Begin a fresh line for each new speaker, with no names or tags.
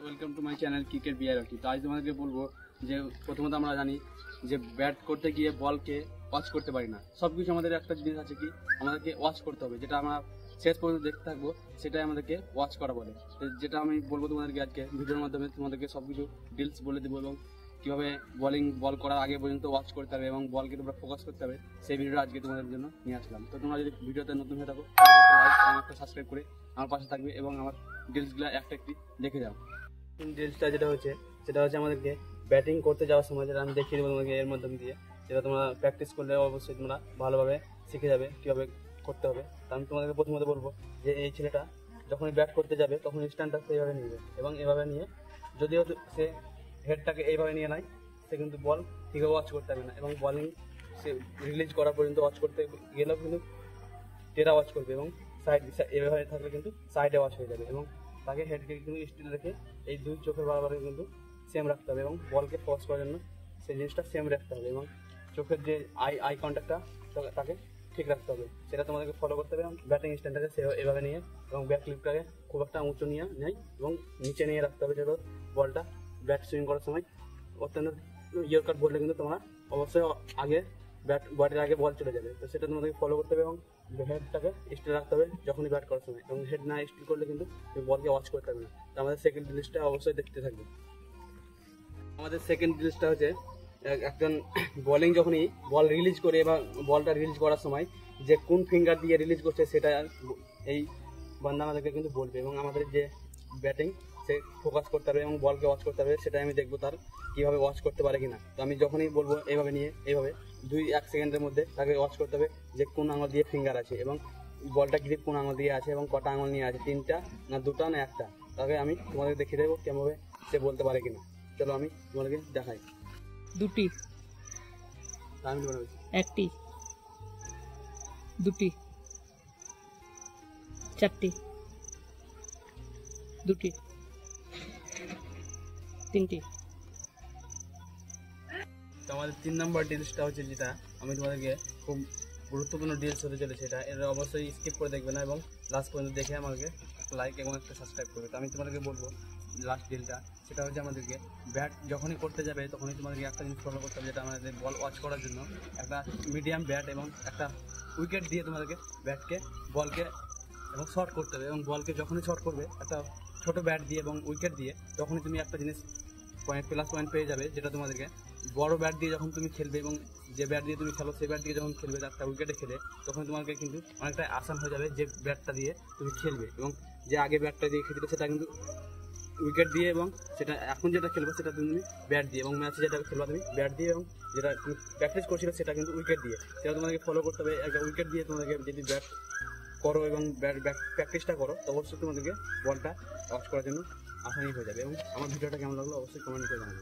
Welcome to my channel cricket BR. তো আজ তোমাদেরকে বলবো যে প্রথমত আমরা জানি যে ব্যাট করতে গিয়ে বলকে ওয়াচ করতে পারি না। সব কিছু আমাদের একটা জিনিস আছে কি আমাদেরকে ওয়াচ করতে হবে, যেটা আমরা শেষ পর্যন্ত দেখতে থাকবো, সেটাই আমাদেরকে ওয়াচ করা বলে। যেটা আমি বলবো তোমাদেরকে আজকে ভিডিওর মাধ্যমে তোমাদেরকে সব কিছু ডিটেলস বলে দেবো এবং কীভাবে বল করার আগে পর্যন্ত ওয়াচ করতে হবে এবং বলকে তোমরা ফোকাস করতে হবে, সেই ভিডিওটা আজকে তোমাদের জন্য নিয়ে আসলাম। তো তোমরা যদি ভিডিওতে নতুন হয়ে থাকো লাইক এবং একটা সাবস্ক্রাইব করে আমার পাশে থাকবে এবং আমার ডিটেলসগুলো একটা একটি দেখে যাও। ডিটেলসটা যেটা হচ্ছে সেটা হচ্ছে আমাদেরকে ব্যাটিং করতে যাওয়ার সময়, যেটা আমি দেখিয়ে দেবো তোমাকে এর মাধ্যম দিয়ে, যেটা তোমরা প্র্যাকটিস করলে অবশ্যই তোমরা ভালোভাবে শিখে যাবে কীভাবে করতে হবে। তা আমি তোমাদেরকে প্রথমত বলবো যে এই ছেলেটা যখনই ব্যাট করতে যাবে তখন স্ট্যান্ডটা সেইভাবে নিবে এবং এভাবে নিয়ে যদিও সে হেডটাকে এইভাবে নিয়ে নেয়, সে কিন্তু বল ঠিকভাবে ওয়াচ করতে হবে না এবং বলিং সে রিলিজ করা পর্যন্ত ওয়াচ করতে গেলেও কিন্তু টেরা ওয়াচ করবে এবং সাইড এভাবে থাকলে কিন্তু সাইডে ওয়াচ হয়ে যাবে এবং তাকে হেডকে কিন্তু স্টিল রেখে এই দুই চোখের বরাবর কিন্তু সেম রাখতে হবে এবং বলকে ফোর্স করার জন্য সেই জিনিসটা সেম রাখতে হবে এবং চোখের যে আই কন্ট্যাক্টটা তাকে ঠিক রাখতে হবে, সেটা তোমাদেরকে ফলো করতে হবে। এবং ব্যাটিং স্ট্যান্ডটাকে সে এভাবে নিয়ে এবং ব্যাট ক্লিপটাকে খুব একটা উঁচু নিয়ে নেয় এবং নিচে নিয়ে রাখতে হবে, যাতে বলটা ব্যাট সুইং করার সময় অত্যন্ত ইয়র কাট বললে কিন্তু তোমরা অবশ্যই আগে ব্যাটের আগে বল চলে যাবে। তো সেটা তোমাদেরকে ফলো করতে হবে এবং হেডটাকে স্টিল রাখতে হবে যখনই ব্যাট করার সময়, এবং হেড না স্টিল করলে কিন্তু বলকে ওয়াচ করতে হবে না। তো আমাদের সেকেন্ড ডিটেলসটা অবশ্যই দেখতে থাকবে। আমাদের সেকেন্ড ডিটেলসটা হচ্ছে একজন বোলিং যখনই বল রিলিজ করে বা বলটা রিলিজ করার সময় যে কোন ফিঙ্গার দিয়ে রিলিজ করছে সেটা এই বান্দা আমাদেরকে কিন্তু বলবে এবং আমাদের যে ব্যাটিং সে ফোকাস করতে হবে এবং বলকে ওয়াচ করতে হবে, সেটা আমি দেখবো তার কীভাবে ওয়াচ করতে পারে কিনা। তো আমি যখনই বলবো এইভাবে নিয়ে এইভাবে 2-1 সেকেন্ডের মধ্যে তাকে ওয়াচ করতে হবে যে কোন আঙুল দিয়ে ফিঙ্গার আছে এবং বলটা গ্রিপ কোন আঙুল দিয়ে আছে এবং কটা আঙুল নিয়ে আছে, 3টা না 2টা না 1টা। তাকে আমি তোমাদের দেখিয়ে দেবো কেমনভাবে সে বলতে পারে কিনা। চলো আমি তোমাদেরকে দেখাই।
2টি,
আমি বলছি
1টি, 2টি, 4টি, 2টি, 3টি।
তো আমাদের 3 নম্বর ডিটেলসটা হচ্ছে যেটা আমি তোমাদেরকে খুব গুরুত্বপূর্ণ ডিটেলস হতে চলেছে, এটা অবশ্যই স্কিপ করে দেখবে না এবং লাস্ট পর্যন্ত দেখে আমাকে লাইক এবং একটা সাবস্ক্রাইব করবে। তো আমি তোমাদেরকে বলবো লাস্ট ডিলটা, সেটা হচ্ছে আমাদেরকে ব্যাট যখনই করতে যাবে তখনই তোমাদেরকে একটা জিনিস ফলো করতে হবে, যেটা আমাদের বল ওয়াচ করার জন্য একটা মিডিয়াম ব্যাট এবং একটা উইকেট দিয়ে তোমাদেরকে ব্যাটকে বলকে এবং শর্ট করতে হবে এবং বলকে যখনই শর্ট করবে একটা ছোট ব্যাট দিয়ে এবং উইকেট দিয়ে, তখনই তুমি একটা জিনিস প্লাস পয়েন্ট পেয়ে যাবে, যেটা তোমাদেরকে বড় ব্যাট দিয়ে যখন তুমি খেলবে এবং যে ব্যাট দিয়ে তুমি খেলো সেই ব্যাট দিয়ে যখন খেলবে একটা উইকেটে খেলে, তখন তোমাকে কিন্তু অনেকটা আসান হয়ে যাবে যে ব্যাটটা দিয়ে তুমি খেলবে এবং যে আগে ব্যাটটা দিয়ে খেলবে সেটা কিন্তু উইকেট দিয়ে এবং সেটা এখন যেটা খেলবে সেটা তুমি ব্যাট দিয়ে, এবং ম্যাচে যেটা খেলবা তুমি ব্যাট দিয়ে এবং যেটা তুমি প্র্যাকটিস করছিলে সেটা কিন্তু উইকেট দিয়ে। সেটা তোমাদেরকে ফলো করতে হবে। একটা উইকেট দিয়ে তোমাদেরকে যদি ব্যাট করো এবং প্র্যাকটিসটা করো, তো অবশ্যই তোমাদেরকে বলটা ওয়াচ করার জন্য আসানি হয়ে যাবে। এবং আমার ভিডিওটা কেমন লাগলো অবশ্যই কমেন্ট করে জানাবে।